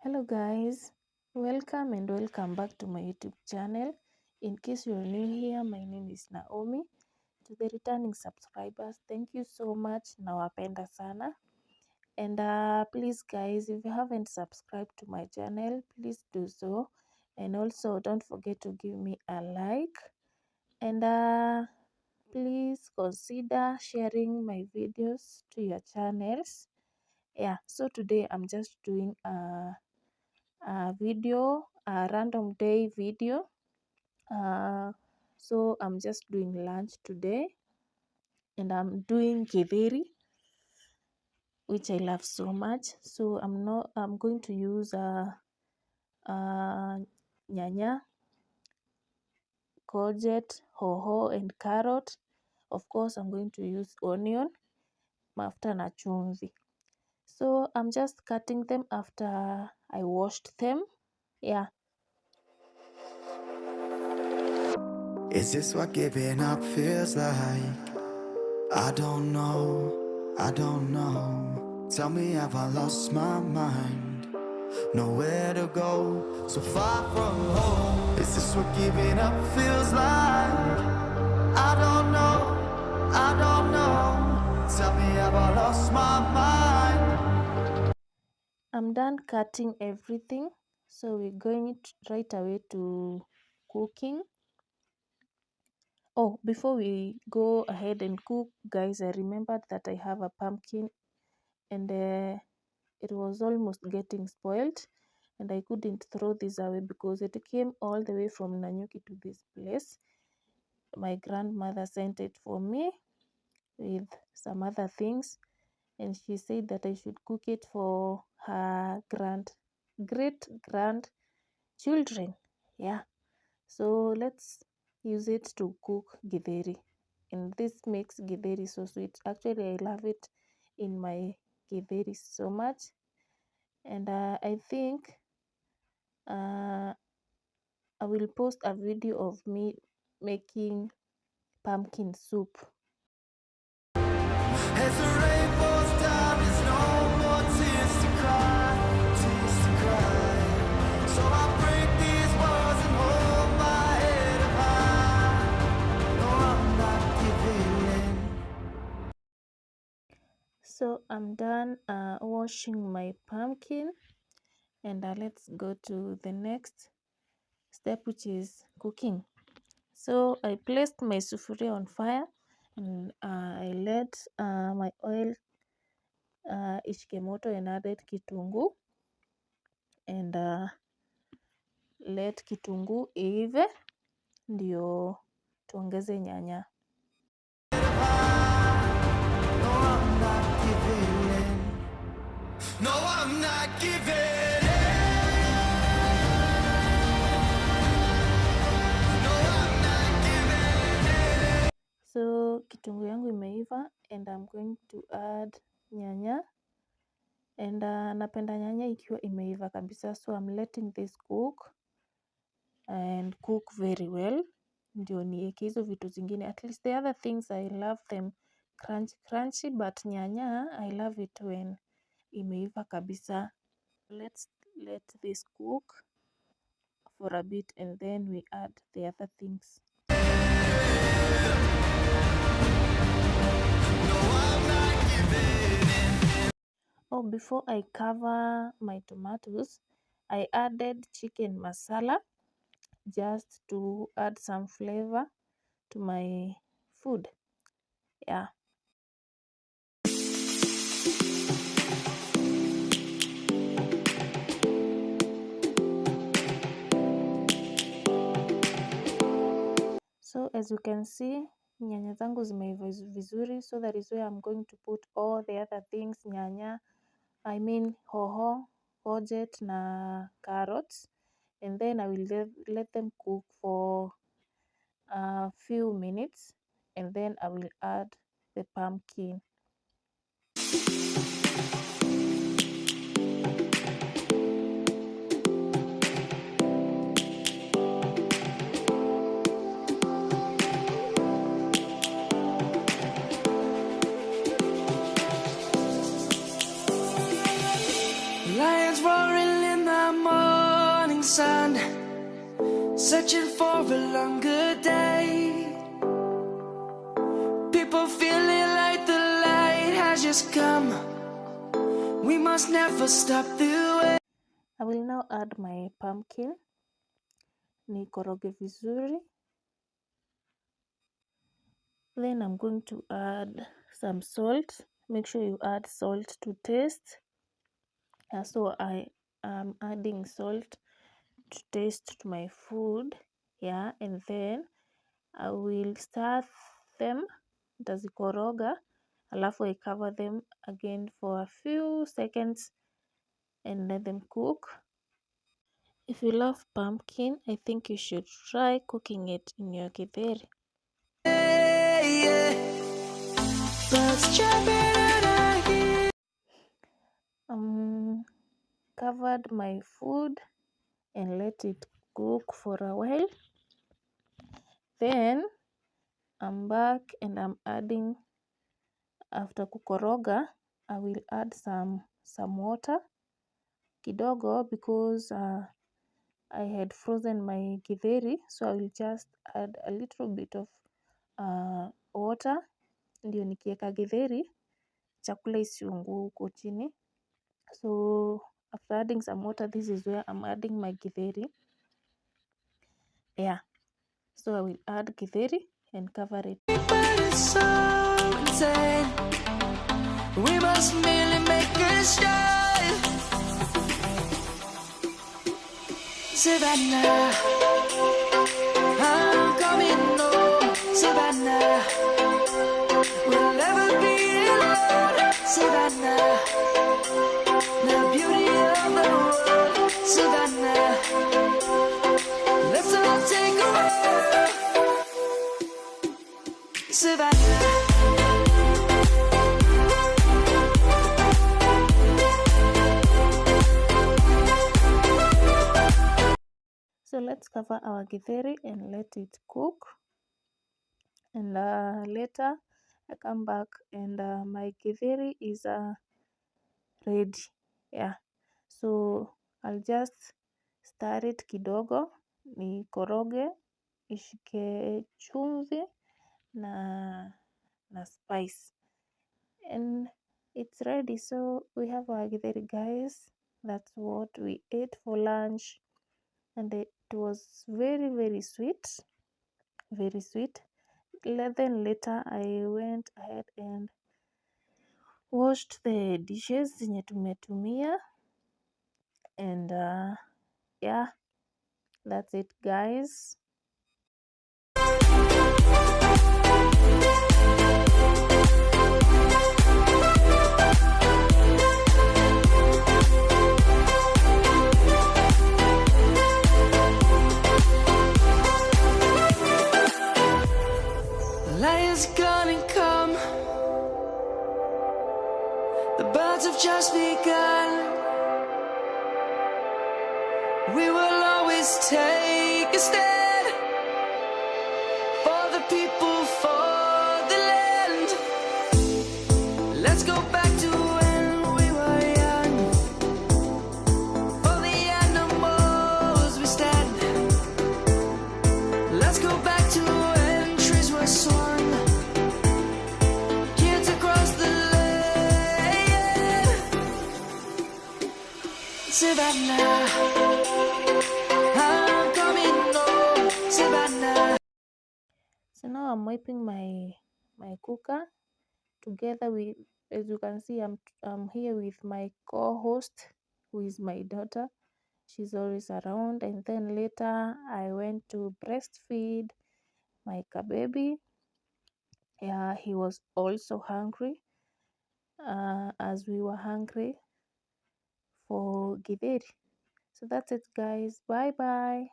Hello guys, welcome back to my YouTube channel. In case you're new here, my name is Naomi. To the returning subscribers, thank you so much. Nawapenda sana. And please guys, if you haven't subscribed to my channel, please do so. And also don't forget to give me a like. And please consider sharing my videos to your channels. Yeah, so today I'm just doing a random day video. So I'm just doing lunch today, and I'm doing githeri, which I love so much. So I'm going to use nyanya, courgette, hoho, and carrot. Of course, I'm going to use onion, mafuta na chumvi. So I'm just cutting them after I washed them. Yeah. Is this what giving up feels like? I don't know. Tell me, have I lost my mind? Nowhere to go, so far from home. Is this what giving up feels like? I don't know. Tell me, have I lost my mind? I'm done cutting everything, so we're going right away to cooking. Oh, before we go ahead and cook, guys, I remembered that I have a pumpkin, and it was almost getting spoiled, and I couldn't throw this away because it came all the way from Nanyuki to this place. My grandmother sent it for me with some other things, and she said that I should cook it for her great grandchildren. Yeah, so let's use it to cook githeri, and this makes githeri so sweet. Actually, I love it in my githeri so much, and I think I will post a video of me making pumpkin soup. As the rain falls down, there's no more tears to cry. So I break these walls and hold my head up high. No, I'm not giving in. So I'm done washing my pumpkin, and let's go to the next step, which is cooking. So I placed my sufuria on fire, and I let my oil ishike moto, and added kitunguu, and let kitunguu iive ndio tuongeze nyanya. No, I'm not giving in. No, I'm not giving in. No, I'm not giving in. So kitunguu yangu imeiva, and I'm going to add nyanya, and napenda nyanya ikiwa imeiva kabisa, so I'm letting this cook and cook very well ndio niweke hizo vitu zingine. At least the other things I love them crunchy, but nyanya I love it when imeiva kabisa. Let's let this cook for a bit, and then we add the other things. No, I'm not giving in. Oh, before I cover my tomatoes, I added chicken masala just to add some flavor to my food. Yeah. So as you can see, nyanya zangu zimeiva vizuri, so that is where I'm going to put all the other things, nyanya, hoho, courgette na carrots, and then I will let them cook for a few minutes, and then I will add the pumpkin. Lions roaring in the sun, searching for a longer day. People feeling like the light has just come. We must never stop the way. I will now add my pumpkin. Nikoroge vizuri. Then I'm going to add some salt. Make sure you add salt to taste. So I am adding salt to taste to my food. Yeah, and then I will stir them, nitazikoroga, alafu I cover them again for a few seconds and let them cook. If you love pumpkin, I think you should try cooking it in your githeri. Covered my food and let it cook for a while. Then I'm back and I'm adding, after kukoroga, I will add some water kidogo because I had frozen my githeri, so I will just add a little bit of water ndio nikieka githeri chakula isiungue huko chini. So after adding some water, this is where I'm adding my githeri. Yeah, so I will add githeri and cover it. We must merely make a start. Savannah, I'm coming home. Savannah, we'll never be alone. Savannah, the beauty of the world. Savannah, let's all take a walk. Savannah. So let's cover our githeri and let it cook. And later I come back and my githeri is ready. Yeah, so I'll just stir it kidogo, nikoroge, ishike chumvi na spice. And it's ready. So we have our githeri, guys. That's what we ate for lunch. And it was very, very sweet. Very sweet. Then later I went ahead and washed the dishes zenye tumetumia. And yeah, that's it, guys. Lion's gonna come. The birds have just begun. We will always take a stand for the people, for the land. Let's go back to when we were young. For the animals we stand. Let's go back to when trees were swung. Kids across the land. Savannah, I'm coming home. Savannah. So now I'm wiping my cooker together with, as you can see, I'm here with my co-host, who is my daughter. She's always around. And then later I went to breastfeed my baby. Yeah, he was also hungry, as we were hungry for githeri. So that's it, guys. Bye bye.